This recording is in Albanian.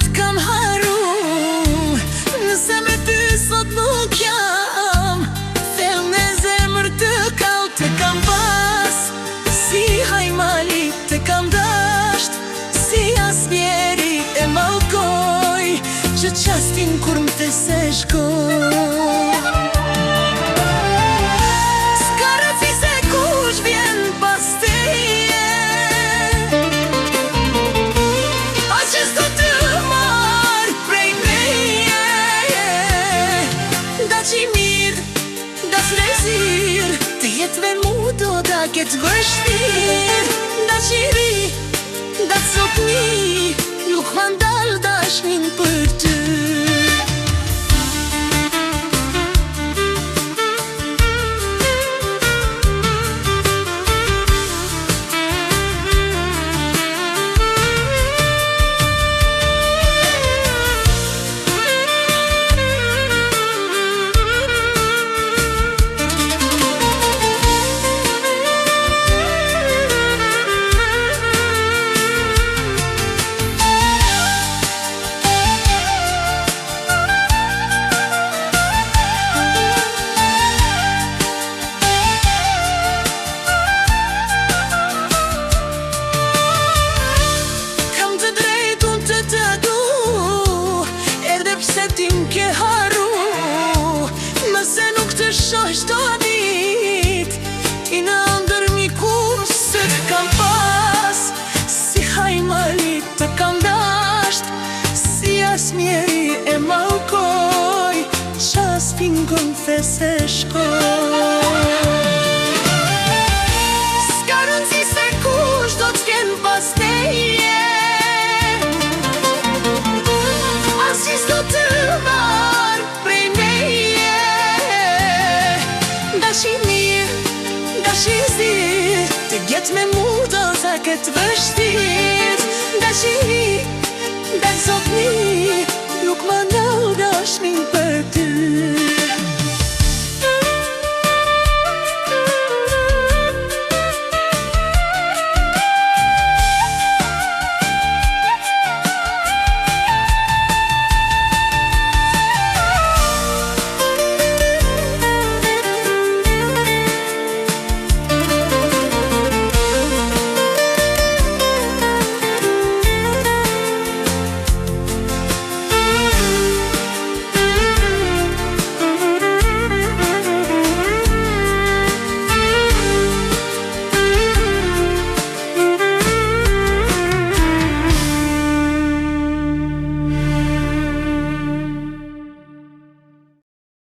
t'kam haru, nëse me ty sot nuk jam, thellë në zemër të kallë të kam pas, si hajmali të kam dasht, si asnjeri e mallkoj, që qastin kur m'te se shkoj. S'ka rëfi se kush vjen pas teje, a që s'do të marrë prej meje, da që i mirë, da s'lezir, të jetë me mu do da ketë vështirë, da që i ri, da t'sotni, nuk mandal dashnin për ty. Tim ke haru, nëse nuk të shoh çdo dit, i në ndër mikur se t'kam pas, si hajmali të kam dasht, si asnjeri e mallkoj, qas pingon the se shkoj. S'ka rëndsi se kush do t'vjen pas teje, të gjetë me mu do t'a ketë vështirë, da që i ri, da t'sotni, nuk mandal dashnin për ty.